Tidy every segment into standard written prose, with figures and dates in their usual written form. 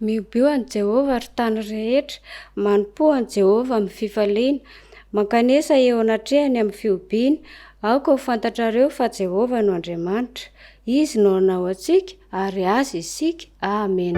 Miombeo an Jehovah ary tany rehetra, manompo an Jehovah amin'ny fifaliana, mankanesa eo anatrehany amin'ny fiobina. Aoka ho fantatrareo fa Jehovah no Andriamanitra, izy no anao antsika ary azy isika. Amen.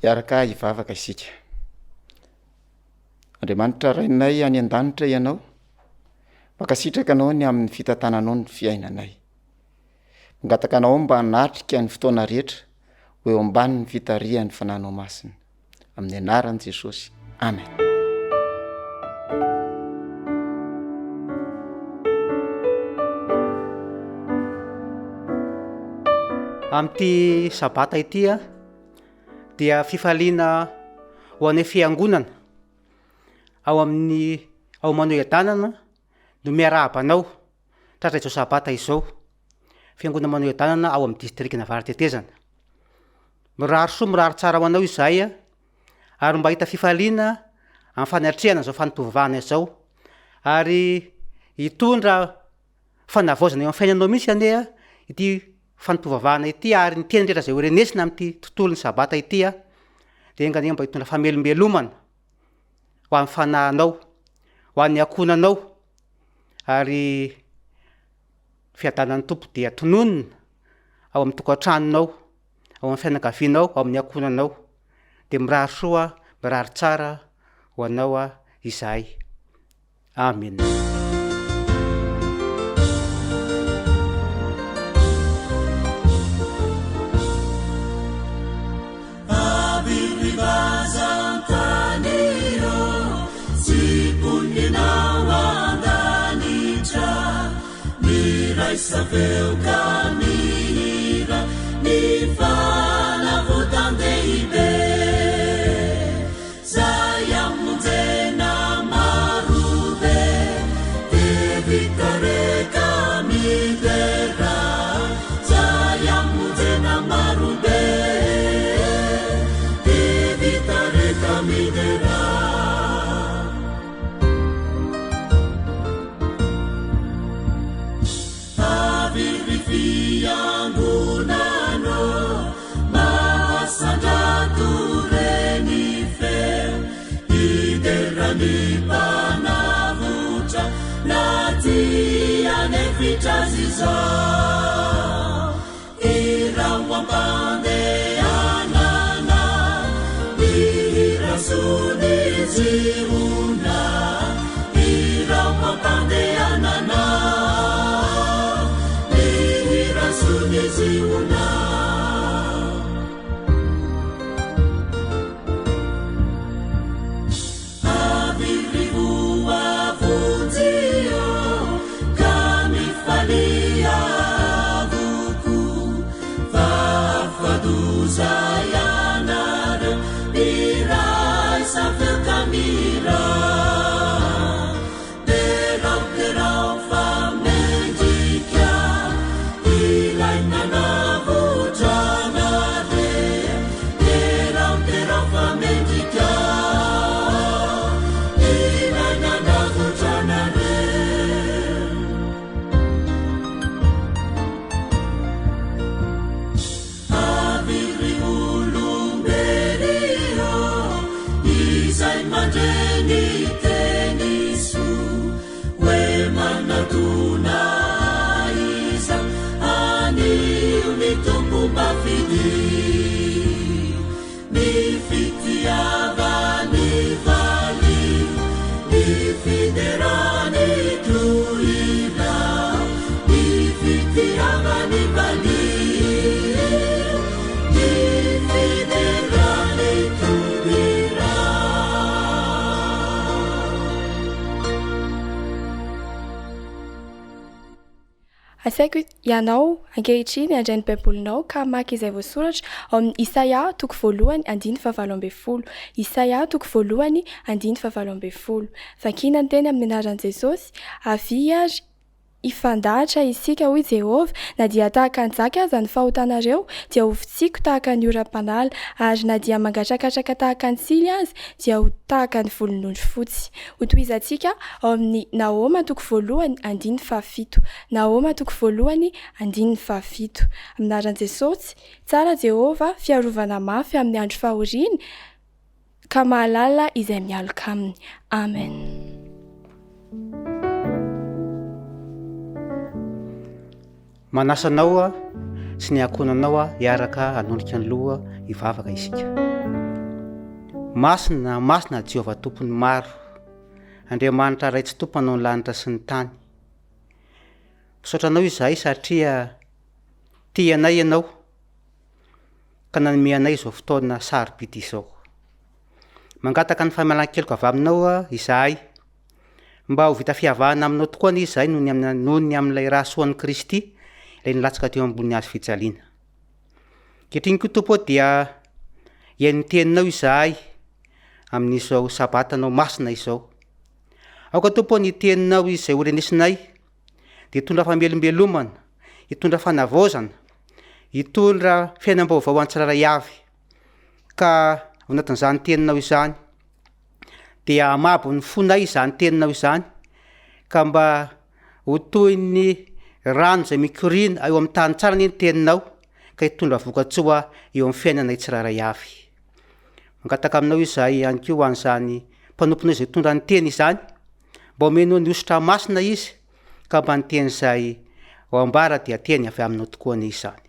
Iaraka hivavaka isika. Andriamanitra rainay any an-danitra ianao, mankasitraka anao ny amin'ny fitantananao ny fiainanay. Mangataka anao mba hanatrika ny fotoana rehetra ho eo ambanin'ny fitarihan'ny fananao masina. Amin'ny anaran'i Jesosy. Amen. Amin'ity sabata ity dia fifaliana ho an'ny fiangonana ao Manohy Adanana no miarabanao tratra izao sabata izao. Fiangonana Manohy Adanana ao amin'ny distrikina Avaratetezana. Mirary soa mirary tsara ho anao izay ary mba hita fifaliana amin'ny fanatrehana izao fanotovana izao ary hitondra fanavaozana eo amin'ny fiainanao mihitsy ane ity fanotovavana ity ary ny teny rehetra izay ho renesina amin'ity tontolon'ny sabata ity dia engany mba hitondra famelombelomana ho amin'ny fanahinao, ho an'ny akonanao ary fiadanan'ny tompo dia tononona ao amin'ny tokantranonao, ao amin'ny fianakavianao, ao amin'ny akonanao. Dia mirary soa, mirary tsara ho anao izay. Amen. Saveu caminhira ni fala votande ibe saya muzena marube evitare camidera saya muzena marube evitare camidera. Fiangonano mahasandratureny feo hiderany mpanavotra na tiany fitrazy izao irao ampandehanana irasony ziona irao ampandehanana Ziuna Aviliua vunzio kami falia vuku Asaiko ianao ankehitriny andrainy baibolinao ka maky izay voasoratra ao amin'ny Isaia 1:7-20. Isaia 1:7-20. Vakiana ny teny amin'ny anaran'i Jesosy, avy ary ifandahatra isika hoy Jehovah, na dia tahaka ny zaka aza ny fahotanareo dia hovintsiko tahaka ny oram-panala, ary na dia mangatrakatraka tahaka ny sily aza dia ho tahaka ny volon'ondry fotsy. Hotohizantsika ao amin'ny Naoma 1:1-7. Naoma 1:1-7. Aminaran'i Jesosy, tsara Jehovah fiarovana mafy amin'ny andro fahoriana, ka mahalala izay mialoka aminy. Amen. Manasanao sy ny ankonanao hiaraka anondrika ny loha hivavaka isika. Masina Jehovah tompony maro, Andriamanitra raitsy tompanao ny lanitra sy ny tany. Misaotranao izahay satria tia anay ianao, ka nanome anay izao fotoana sarobidy izao. Mangataka ny fahamalan-keloka avy aminao izahay, mba ho vita fihavahana aminao tokoa ny izahay noho ny amin'ilay rahasoan'i Kristy, ilay nilatsaka teo ambony hazo fijaliana. Kehitriny koa tompo dia iain'ny teninao izahay amin'izao sabatanao masina izao. Aoka tompo ny teninao izay orenesinay dia hitondra famelombelomana, hitondra fanavaozana, hitondra fiainam-baovao an-tsiraray avy. Ka ao anatin'izany teninao izany dia amabo ny fonay izany teninao izany, ka mba ho toy ny rano izay mikoriana eo amin'ny tany tsara ny teninao, ka hitondra vokatsoa eo amin'ny fiainanay tsiraray avy. Mangataka aminao izahay ihany koa an'izany mpanomponao izay hitondra ny teny izany, mba omena ny ositra masina izy, ka mba ny teny izay ao ambara dia teny avy aminao tokoa ny izany.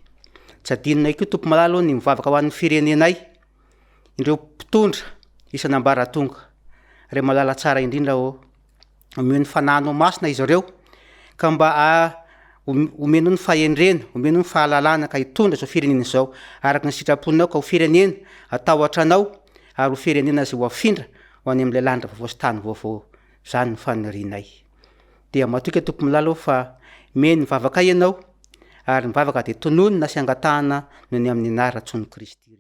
Tsy adinonay koa tompo malalo ny mivavaka ho an'ny firenenay, indreo mpitondra isan'ambara tonga, ray malala tsara indrindra omeo ny fananao masina izy ireo, ka mba omeno ny fahendrena, omeno ny fahalalana, ka hitondra izao firenena izao araka ny sitraponao, ka ho firenena atahotra anao, ary ho firenena izay ho afindra ho any amin'ilay lanitra vaovao sy tany vaovao. Zany ny fanirinay. Dia matoka tompo milalo fa meny mivavaka ianao, ary mivavaka dia tononona sy angatahana noho ny amin'ny anarantsony Kristy.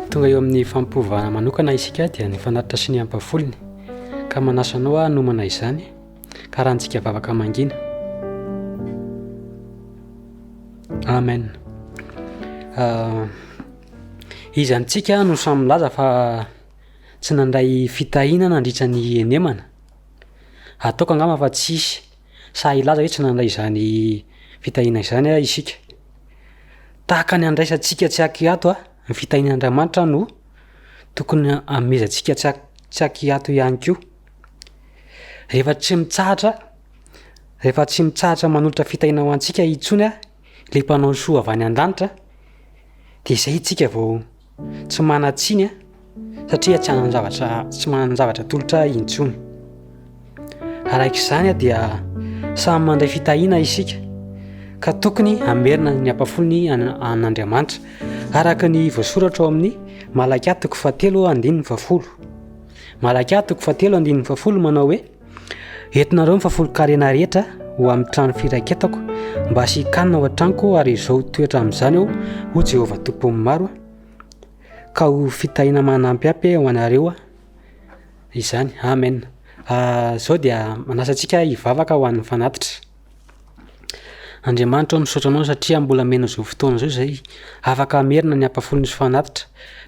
Tonga eo amin'ny fampovana manokana isika dia ny fanatitra sy ny ampavolony, ka manasanao nomana izany ka rahantsika vavaka mangina. Amen. Izantsika no samy milaza fa tsy nandray fitahinana nandritra ny enemana. Ataoko angamba fa tsisy sa ilaza hoe tsy nandray izany fitahina izany isika. Tahaka ny andraisantsika tsy akiato ny fitahin'Andriamanitra no tokony amezantsika tsy akiato ihany koa. Rehefa tsy mitsahatra manolotra fitahina ho antsika intsony le mpanao soa avy any an-danitra, dia izay itsika vao tsy manatsiny satria tsy manana zavatra tolotra intsony. Araik'izany dia samy mandray fitahina isika, ka tokony amerina ny ampafolony an'Andriamanitra araka ny voasoratra ao amin'ny Malakia 4:7-20. Malakia 4:7-20 manao hoe: entinareo mifafolon-karena rehetra ho amin'ny trano firaiketako, mba sikanina ao an-tranoko, ary izao toetra amin'izany aho ho Jehovah tompony maro, ka ho fitahina manampiampy ho anareo izany. Amen. Zao dia manasantsika hivavaka ho an'ny fanatitra. Andriamanitra ao misaotra anao satria mbola mena zao fotoana zao zay afaka amerina ny ampafolony sy fanatitra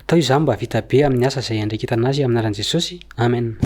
tao izaho mba vita be amin'ny asa izay andraikitana azy aminaran'i Jesosy. Amen.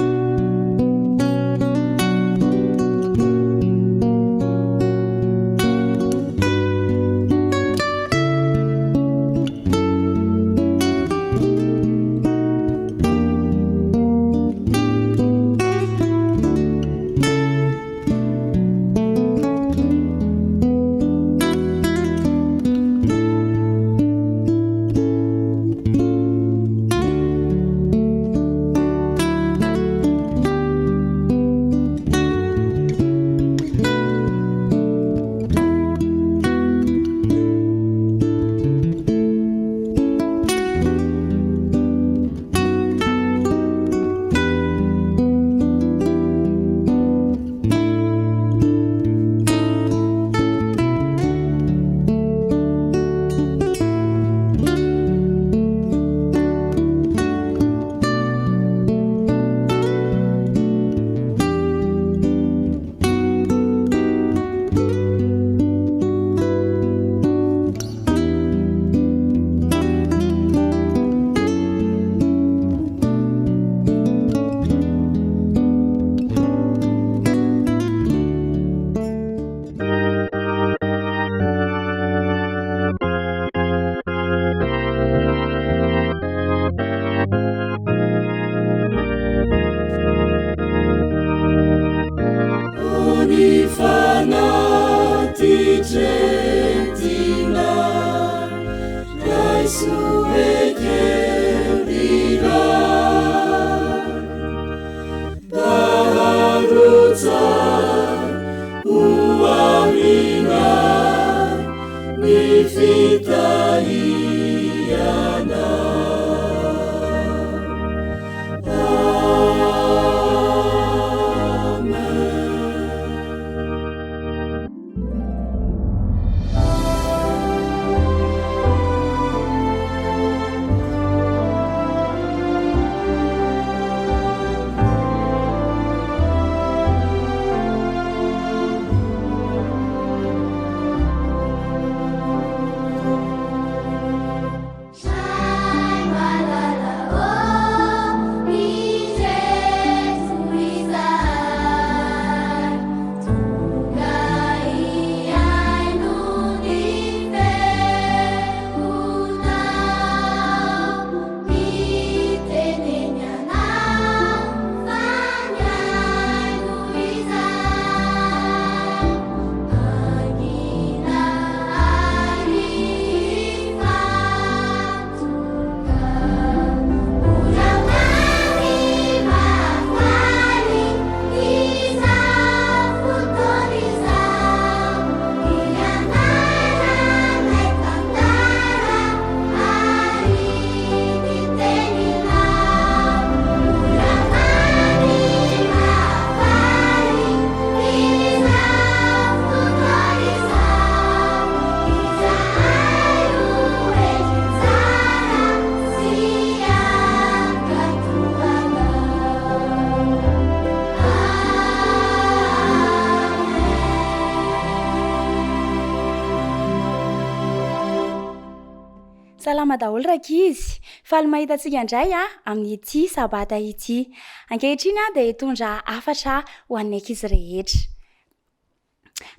Salama daholo rakizy, faly mahitatsika indray amin'ny ity sabata ity. Ankehitriny dia hitondra hafatra ho an'ny ankizy rehetra.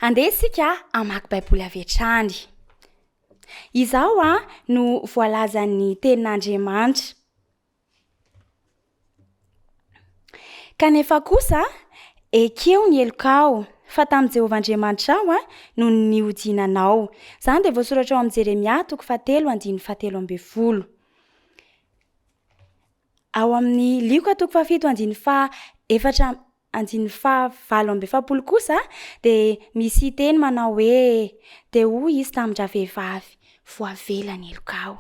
Andeha isika hamaky baiboly avy hatrany. Izao no voalazan'ny tenin'Andriamanitra. Kanefa kosa ekeo ny elokao fa tamin'i Jehovah Andriamanitra ao no niodinanao. Zany dia voasoratra ao amin'ny Jeremia 3:17-20. Ao amin'ny Lioka 7:7-7 kosa dia misy teny manao hoe dia hoy izy tamindra vehivavy voavela ny elokao.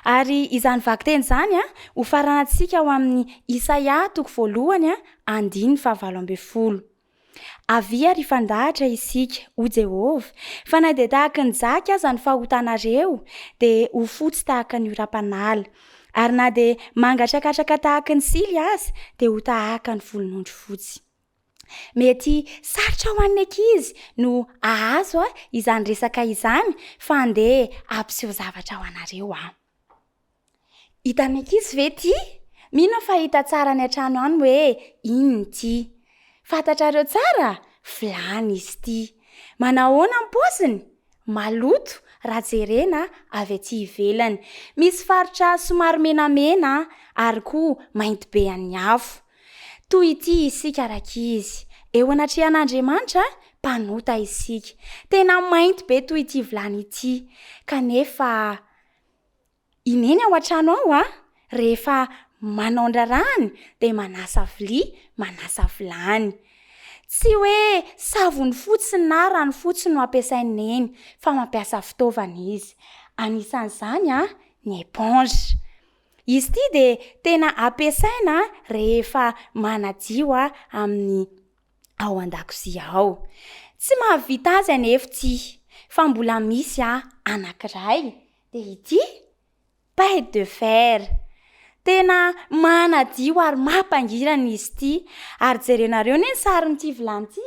Ary izany vaky teny izany ho faranantsika ao amin'ny Isaia 1:9-7. Avia ry fandahatra isika, o Jehovah, fa na dia tahaka ny zaka aza ny fahotanareo, dia ho fotsy tahaka ny oram-panala. Ary na dia mangatrakatraka tahaka ny sily aza, dia ho tahaka ny volon'ondry fotsy. mety sarotra ho an'ny ankizy no ahazo izany resaka izany fa andeha ampiseho zavatra ho anareo hitan'ny ankizy ve ty mino fa hita tsara ny an-trano any hoe inony ty fantatrareo tsara vilany izy ty manahoana ny paoziny maloto raha jerena avy aty ivelany misy faritra somary menamena ary koa mainty be an'ny afo toy ity isika rakizy eo anatrehan'Andriamanitra mpanota isika tena mainty be toy ity vilany ity kanefa ineny ao an-trano ao rehefa manaondra rany dia manasa vilia manasa vilany tsy hoe savony fotsiny na rano fotsiny no ampiasainy eny fa mampiasa fitaovana izy anisan'izany ny éponge izy ity dia tena ampiasaina rehefa manadio amin'ny ao an-dakozia ao tsy mahavita azy anefa ty fa mbola misy anankiray dia ity paille de fer tena manadio ary mampangirana izy ity ary jerenareo ny sarin'ity vilany ity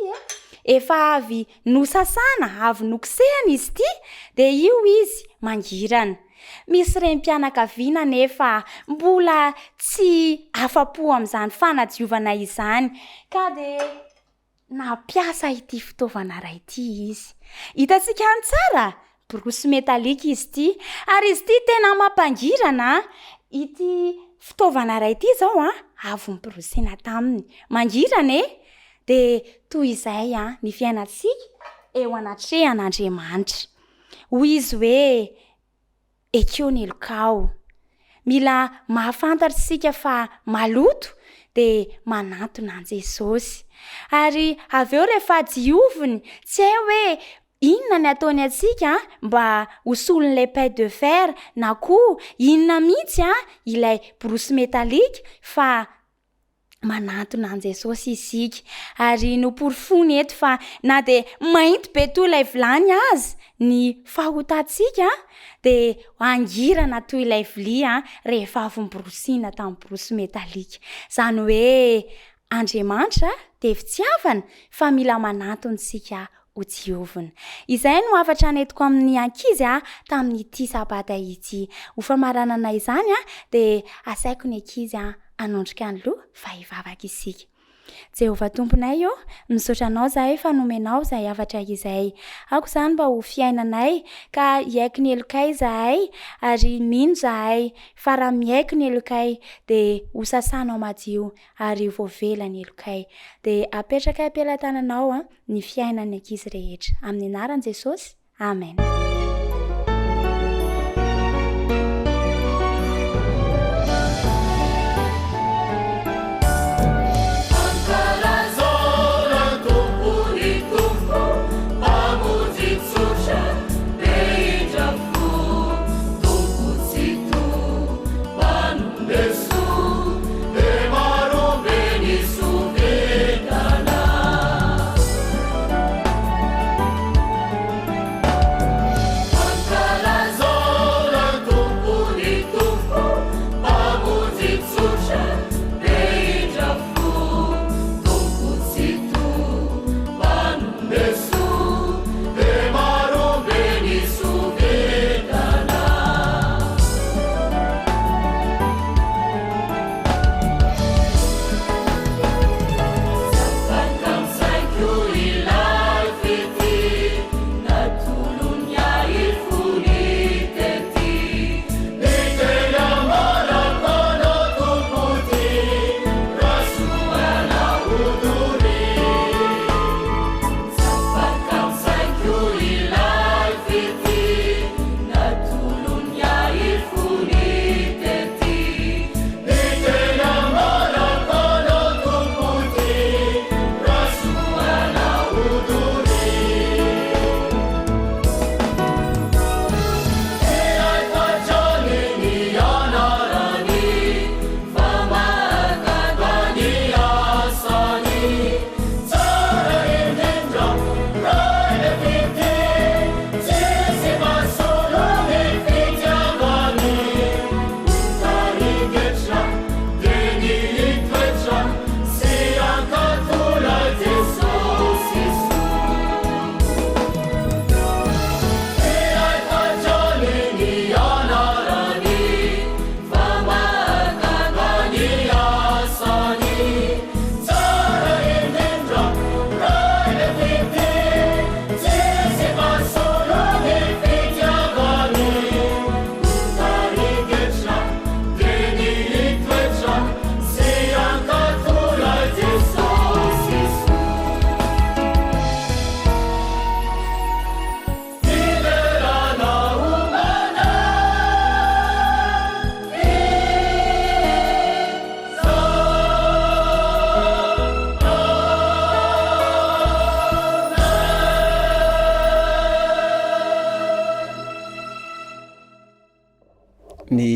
efa avy nosasana avy nokisehana izy ity dia io izy mangirana misy renim-pianakaviana nefa mbola tsy afa-po amin'izany fanadiovana izany ka dia nampiasa ity fitaovana iray ity izy hitantsika any tsara borosy metalika izy ity ary izy ity tena mampangirana ity fitaovana iray ity zao avy niborosina taminy mangirana dia toy izay ny fiainantsika eo anatrehan'Andriamanitra hoy izy hoe ekeo ny elokao mila mahafantatritsika fa maloto dia manantona an Jesosy ary avy eo rehefa dioviny tsy hay hoe inona ny ataony atsika mba hosolon'ilay paille de fer na koa inona mihitsy ilay borosy metalika fa manantona an Jesosy isika ary noporofony eto fa na dia mainty be toy ilay vilany azy ny fahotantsika dia angirana toy ilay vilia rehefa avy niborosiana tamin'ny borosy metalika izany hoe Andriamanitra dia fitiavana fa mila manantontsika ho diovina izay no afatra netiko amin'ny ankizy tamin'ity sabata ity ho famaranana izany dia asaiko ny ankizy anondrika ny loha fa hivavaka isika Jehovah tomponay misaotra anao zahay fa nomenao izay afatra izay ako izany mba ho fiainanay ka hiaiko ny elokay zahay ary mino zahay fa raha miaiko ny elokay dia ho sasanao madio ary voavela ny elokay dia apetraka ampelantananao ny fiainan'ny ankizy rehetra amin'ny anaran'i Jesosy amen.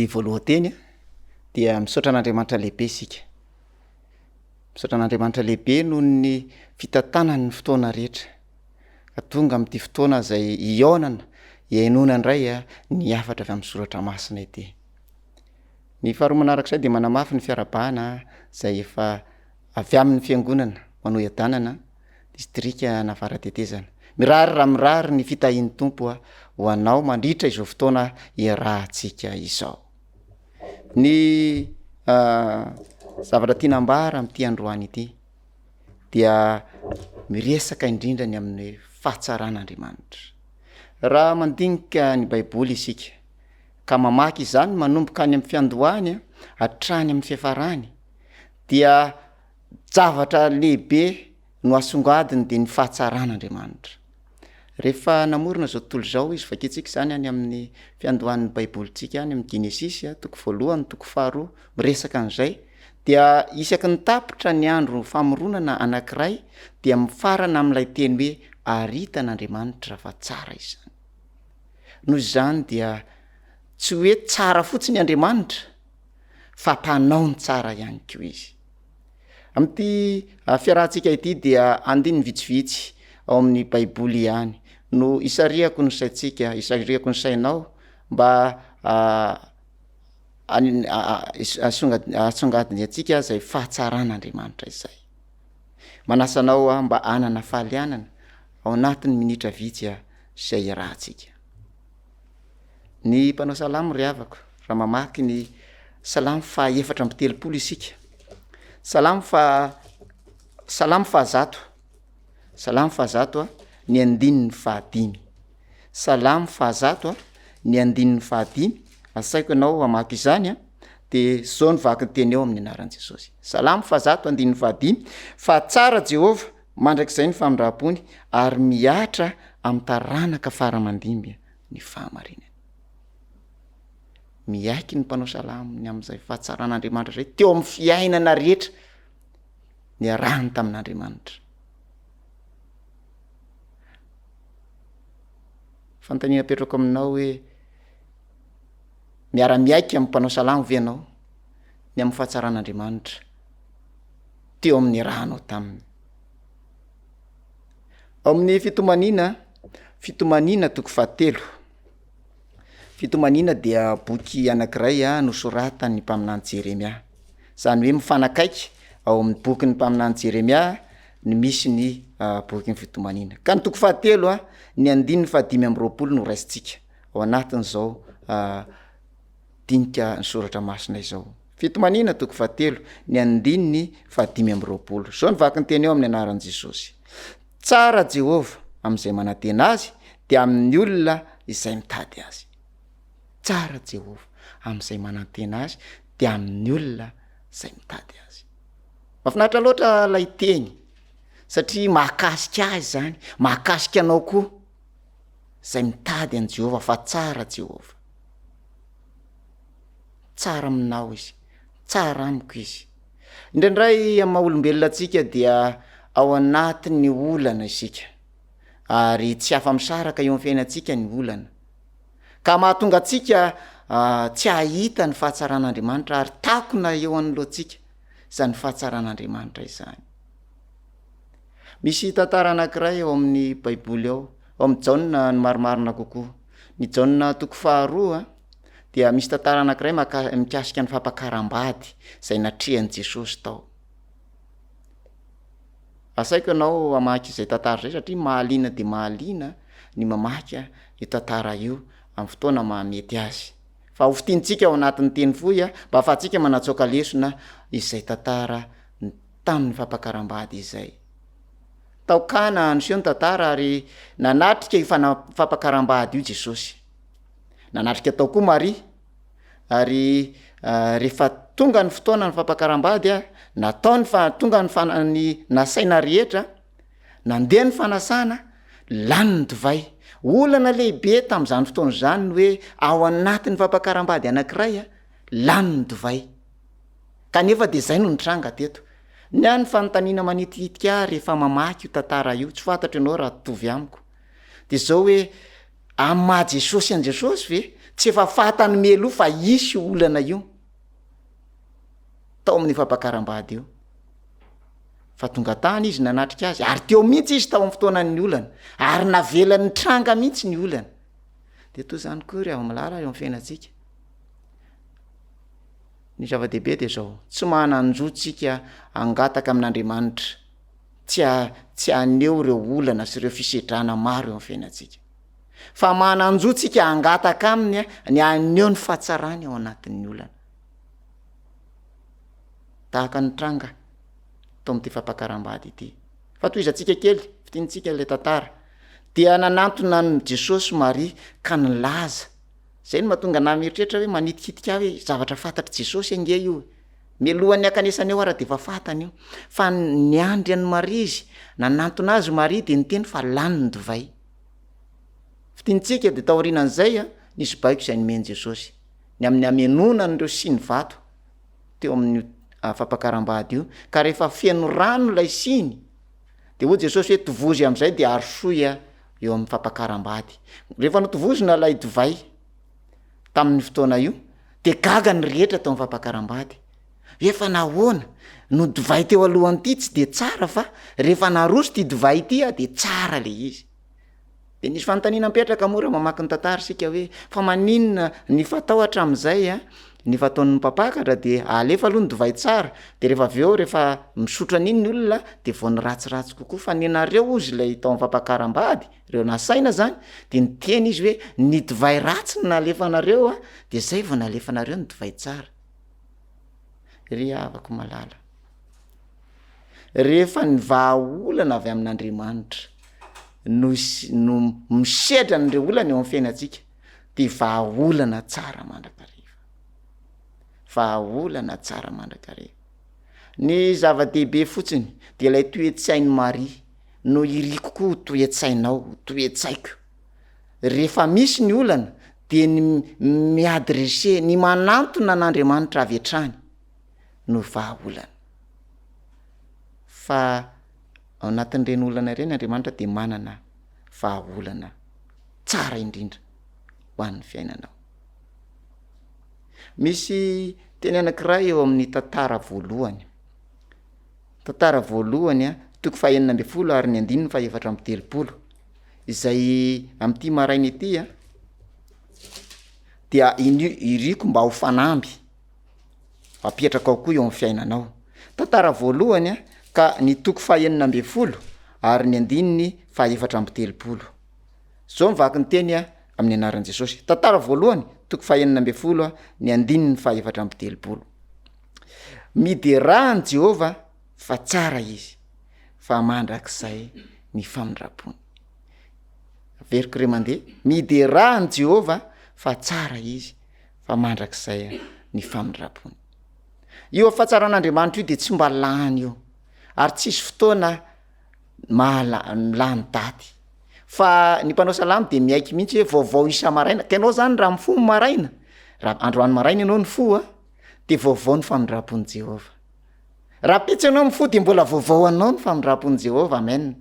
voalohanteny dia misaotra an'Andriamanitra lehibe isika. Misaotra an'Andriamanitra lehibe noho ny fitantanany ny fotoana rehetra ka tonga amin'ity fotoana izay ionana iainona indray ny afatra avy amin'ny soratra masina ity. Ny faharoa manarak'izay dia manamafy ny fiarabahana izay efa avy amin'ny fiangonana Manoadanana distrika Navaratetezana. Mirary ny fitahian'ny tompo ho anao mandritra izao fotoana iarahantsika izao. Ny zavatra tianambara amin'ity androany ity dia miresaka indrindra ny amin'ny fahatsaran'Andriamanitra. Raha mandinika ny Baiboly isika ka mamaky izany manomboka any amin'ny fiandohany hatrany amin'ny fiafarany dia zavatra lehibe no asongadiny dia ny fahatsaran'Andriamanitra. Rehefa namorona zao tontolo zao izy vaketsika zany any amin'ny fiandohan'ny Baibolitsika any amin'ny Genesisy 1:1, 2:2 miresaka an'izay dia isaky ny tapitra ny andro famoronana anankiray dia mifarana amin'ilay teny hoe aritan'Andriamanitra fa tsara izany. Noho izany dia tsy hoe tsara fotsiny Andriamanitra fa mpanao ny tsara ihany koa izy. Amin'ity fiarahantsika ity dia andininy vitsivitsy ao amin'ny Baiboly ihany no isariako ny saintsika, isariako ny sainao mba asongadiny atsika izay fahatsaran'Andriamanitra izay. Manasanao mba anana fahalianana ao anatin'ny minitra vitsy izay iarahantsika. Ny mpanao salamo ry havako raha mamaky ny salamo 430 isika. Salamo 100. Salamo 100 ny 5. Salamo 100 ny 5. Asaiko ianao amaky izany dia zao ny vaky ny teny eo amin'ny anaran'i Jesosy. Salamo 100 5. Fa tsara Jehova mandrakizay ny famindrampony ary miatra amin'ny taranaka faramandimby ny fahamarinany. Miaiky ny mpanao salamo ny amin'izay fahatsaran'Andriamanitra izay teo amin'ny fiainana rehetra ny arahany tamin'Andriamanitra. Fanontaniana petrako aminao hoe miara-miaiky amin'ny mpanao salamo ve ianao ny amin'ny fahatsaran'Andriamanitra teo amin'ny rahanao taminy. Ao amin'ny fitomanina 7. Fitomanina dia boky anankiray nosoratany mpaminany Jeremia. Zany hoe mifanakaiky ao amin'ny boky ny mpaminany Jeremia ny misy ny boky ny fitomanina. Ka ny 7 ny 520 no raisitsika ao anatin'izao dinika ny soratra masina izao. Fitomanina 7 ny 520. Zao ny vaky ny teny eo amin'ny anaran'i Jesosy. Tsara Jehova amin'izay manantena azy dia amin'ny olona izay mitady azy. Tsara Jehova amin'izay manantena azy dia amin'ny olona izay mitady azy. Mahafinaritra loatra lay teny satria mahakasika azy zany, mahakasika anao koa izay mitady an' Jehova fa tsara Jehova. Tsara aminao izy, tsara amiko izy. Indraindray amin'ny maha-olombelona atsika dia ao anatin'ny olana isika ary tsy afa-misaraka eo amin'ny fiainantsika ny olana. Ka mahatonga atsika tsy ahita ny fahatsaran'Andriamanitra ary takona eo anoloantsika izany fahatsaran'Andriamanitra izany. Misy tantara anankiray ao amin'ny Baiboly ao amin'ny Jaona ny marimarina kokoa. Ny Jaona 2 dia misy tantara anankiray mikasika ny fampakaram-bady izay natrehan'i Jesosy tao. Asaiko ianao amaky izay tantara izay satria mahaliana dia mahaliana ny mamaky io tantara io amin'ny fotoana mahamety azy. Fa hofitintsika ao anatin'ny teny fohy mba ahafahantsika manatsoaka lesona izay tantara tamin'ny fampakaram-bady izay. Taokana anyseho ny tantara ary nanatrika io fampakaram-bady io Jesosy. Nanatrika tao koa Maria ary rehefa tonga ny fotoana ny fampakaram-bady nataony tonga ny nasaina rehetra nandeha ny fanasana lany ny divay. Olana lehibe tamin'izany fotoana izany hoe ao anatin'ny fampakaram-bady anankiray lany ny divay. Kanefa dia izay no nitranga teto. Ny any fanontaniana manititika rehefa mamaky io tantara io, tsy fantatra ianao raha tovy amiko. Dia zao hoe amin'ny maha Jesosy an' Jesosy ve tsy efa fatany melo fa isy olana io tao amin'ny fampakaram-bady io fa tonga tany izy nanatrika azy ary teo mihitsy izy tao amin'ny fotoanany olana ary navelan'ny tranga mihitsy ny olana de toy zany kory ao milara eo amin'ny fiainantsika ny zava-dehibe de zao tsy mananjotsika angataka amin'Andriamanitra tsy aneo reo olana sy reo fisedrana maro eo amin'ny fiainantsika fa mananjotsika angataka aminy ny aneo ny fahatsarany ao anatin'ny olana tahaka ny tranga tao amin'ity fampakaram-bady ity fa toy izantsika kely fitinitsika le tantara dia nanantona ny Jesosy Maria ka nilaza zay no mahatonga na mieritreritra hoe manitikitika hoe zavatra fantatry Jesosy ange io milohan'ny akanesany eo ara de efa fatany io fa niandry any Maria izy nanantona azy Maria de niteny fa lany ny divay fitinitsika de taorinan'izay nisy baiko izay nomeny Jesosy ny amin'ny amenonan'ireo siny vato teo amin'ny fampakaram-bady io ka rehefa feno rano lay siny de hoy Jesosy hoe tovozy am'izay de arosoya eo amin'ny fampakaram-bady rehefa notovozona lay divay tamin'ny fotoana io de gaga ny rehetra tao amin'ny fampakaram-bady efa nahoana no divay teo alohan'ity tsy de tsara fa rehefa naroso ty divay ity de tsara le izy de nisy fanontaniana mipetraka mora mamaky ny tantara sika hoe fa maninona ny fatao hatram'izay ny fataon'ny mpapakatra de alefa aloha ny divay tsara de rehefa avy eo rehefa misotro an'iny ny olona de vao ny ratsiratsy kokoa fa nenareo ozy lay tao amin'ny fampakaram-bady reo nasaina zany de niteny izy hoe ny divay ratsy ny nalefanareo de zay vao nalefanareo ny divay tsara ry avako malala rehefa ny vahaolana avy amin'Andriamanitra no misedra n'ireo olana eo amin'ny fiainantsika de vahaolana tsara mandrakariva vahaolana tsara mandrakariva ny zava-dehibe fotsiny de ilay toe-tsainy Maria no iriko koa toe-tsainao toe-tsaiko rehefa misy ny olana de ny miadrese ny manantona an'Andriamanitra avy hatrany no vahaolana fa ao anatin'ireny olana ireny Andriamanitra de manana vahaolana tsara indrindra ho an'ny fiainanao misy teny anankiray eo amin'ny tantara voalohany toko faha 9 ary ny 730 izay am'ty maraina ity dia iriko mba ho fanamby apetraka ao koa eo amin'ny fiainanao tantara voalohany ka ny toko faha 9 ary ny 730 zao mivaky ny teny amin'ny anaran'i Jesosy tantara voalohany toko faha 9 ny 730 miderahan Jehova fa tsara izy fa mandrakizay ny famindrapony veriko re mandeha miderahan Jehova fa tsara izy fa mandrakizay ny famindrapony io fahatsaran'Andriamanitra io de tsy mba lany io ary tsisy fotoana lany daty fa ny mpanao salamy de miaiky mihitsy hoe vaovao isa maraina ka ianao zany raha mifo maraina raha androany maraina ianao ny fo de vaovao ny famindrapon'i Jehova raha pitsy ianao mifo de mbola vaovao anao ny famindrapon'i Jehova amen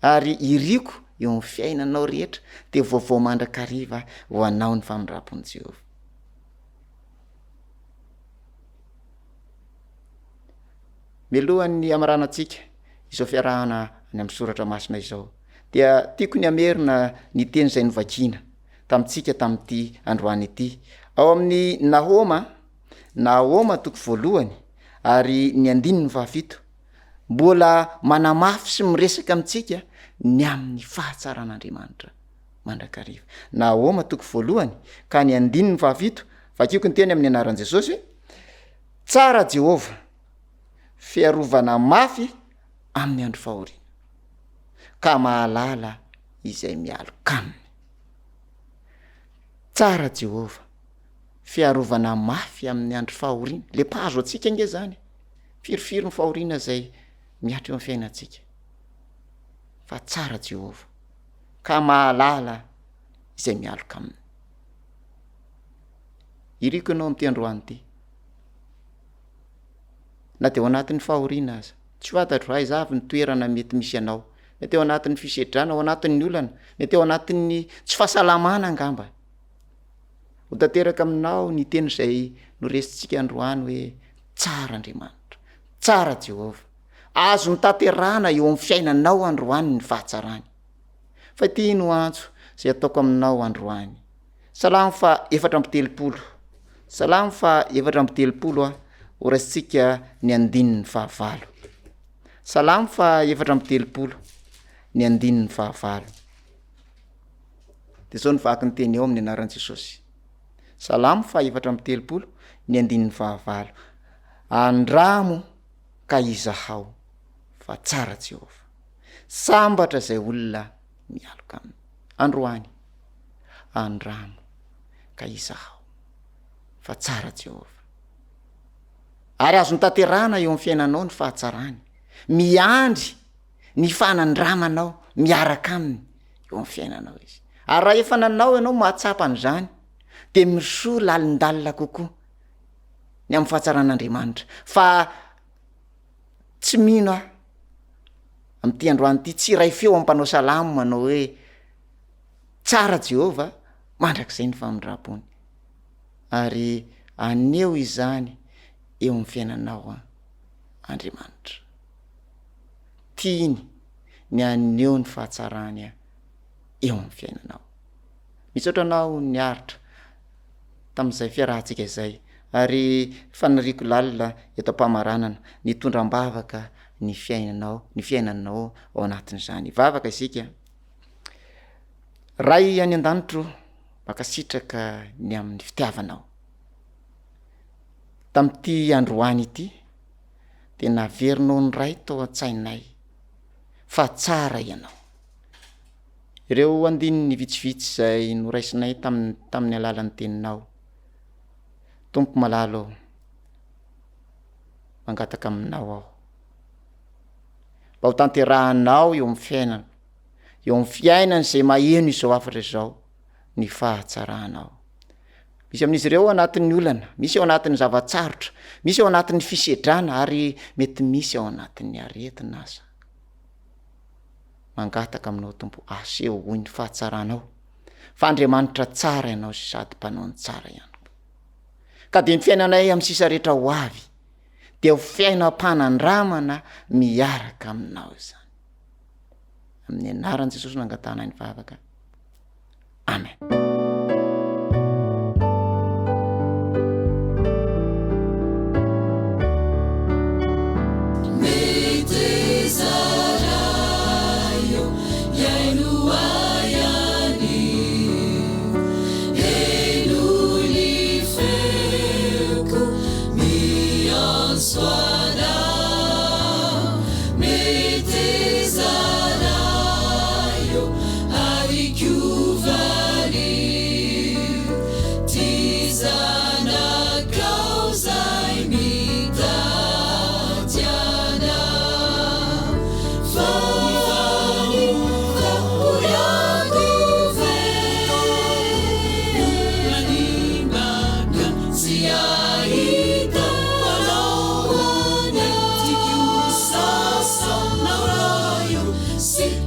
ary iriko eo amin'ny fiainanao rehetra de vaovao mandrakariva ho anao ny famindrapon'i Jehova mialohan'ny amaranantsika izao fiarahana any amin'ny soratra masina izao dia tiako ny amerina ny teny izay novakina tamintsika tamin'ity androany ity ao amin'ny Nahoma toko voalohany ary ny 7 mbola manamafy sy miresaka amintsika ny amin'ny fahatsaran'Andriamanitra mandrakariva Nahoma toko voalohany ka ny 7 vakioko ny teny amin'ny anaran'i Jesosy hoe tsara Jehova fiarovana mafy amin'ny andro fahoriana ka mahalala izay mialoka aminy tsara Jehova fiarovana mafy amin'ny andro fahoriana le mpahazo atsika nge zany firifiro ny fahoriana zay miatro eo amin'ny fiainantsika fa tsara Jehova ka mahalala izay mialoka aminy iriko ianao am'ty androany ty na de ao anatin'ny fahoriana aza tsy fantatro aiza avy ny toerana mety misy anao mety ao anatin'ny fisedrana ao anatin'ny olana mety ao anatin'ny tsy fahasalamana angamba ho tanteraka aminao ny teny zay noresitsika androany hoe tsara andriamanitra, tsara Jehova, azo ny tanterana eo amin'ny fiainanao androany ny fahatsarany. Fa ty no antso zay ataoko aminao androany. Salamo fa 4:30. Salamo fa 4:30 orasitsika ny 9:9. Salamo fa 4:30 ny 9:9. De zao ny vaky ny teny eo amin'ny anaran'i Jesosy. Salamo fa 4:30 ny 9:9. Andramo ka izahao fa tsara Jehova, sambatra zay olona mialoka aminy. Androany, andramo ka izahao fa tsara Jehova, ary azo ny tanterana eo amin'ny fiainanao ny fahatsarany, miandry ny fanandramanao miaraka aminy eo amin'ny fiainanao izy. Ary raha efa nanao ianao mahatsapa an'izany de misoa lalindalina kokoa ny amin'ny fahatsaran'Andriamanitra. Fa tsy mino aho amin'ity androany ity tsy ray feo ampanao salamo manao hoe tsara Jehova, mandrakizay ny famindrapony. Ary aneo izany eo amin'ny fiainanao Andriamanitra. Tiany ny aneo ny fahatsarany eo amin'ny fiainanao. Misaotra anao niaritra tamin'izay fiarahantsika izay, ary fanariko lalina eto am-pamaranana ny tondram-bavaka ny fiainanao ao anatin'izany. Vavaka isika. Ray any an-danitro makasitraka ny amin'ny fitiavanao. Tamin'ity androany ity de naverinao ny ray tao an-tsainay fa tsara ianao. Ireo andininy vitsivitsy zay noraisinay tamin'ny alalan'ny teninao, Tompo malalo aho, mangataka aminao aho, mba ho tanterahanao eo amin'ny fiainana, eo amin'ny fiainana zay maheno izao afatra izao ny fahatsaranao. Misy amin'izy ireo anatin'ny olana, misy ao anatin'ny zavatsarotra, misy ao anatin'ny fisedrana, ary mety misy ao anatin'ny aretina aza. Mangataka aminao Tompo, aseho hoy ny fahatsaranao, fa Andriamanitra tsara ianao sady mpanao ny tsara ihany. Ka de ny fiainanay amin'ny sisa rehetra ho avy de ho fiainam-panandramana miaraka aminao izany. Amin'ny anaran'i Jesosy nangatana ny vavaka. Amen.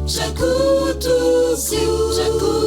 Chakutu, chakutu,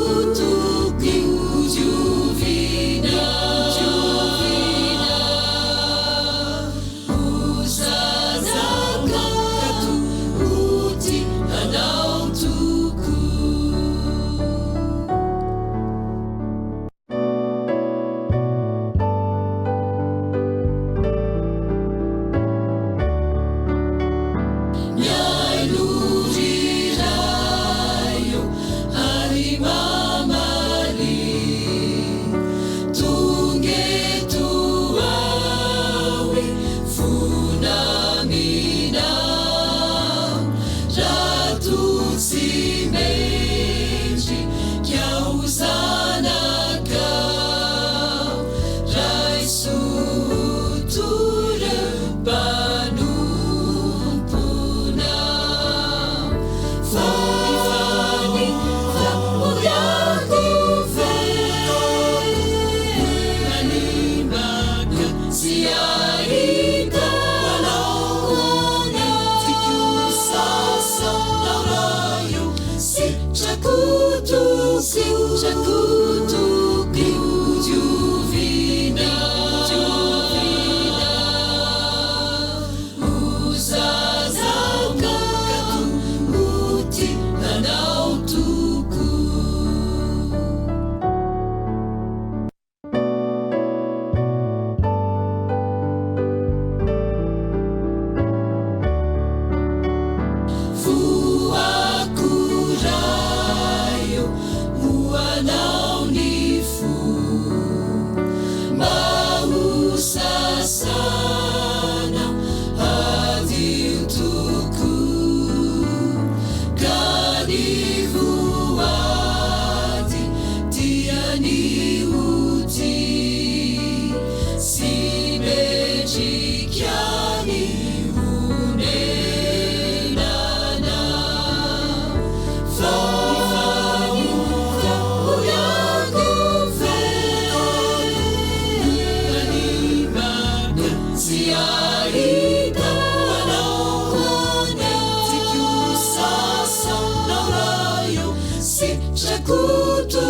siarita wanaone tikiusasa na urayo sichakutu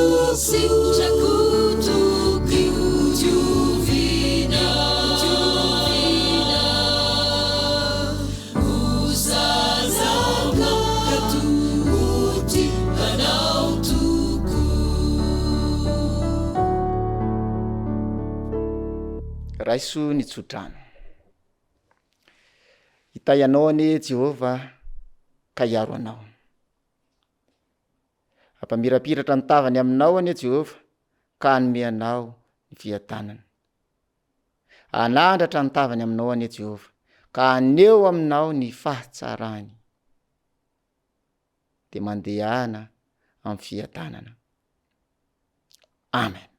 kiujuvina uzazaka katuuti kanautuku raiso ny tsodrano hita ianao ane Jehova ka hiaro anao ampamirapiratra ny tavany aminao ane Jehova ka hanome anao ny fiatanana anandratra ny tavany aminao ane Jehova ka aneo aminao ny fahatsarany de mandehana amin'ny fiatanana. Amen.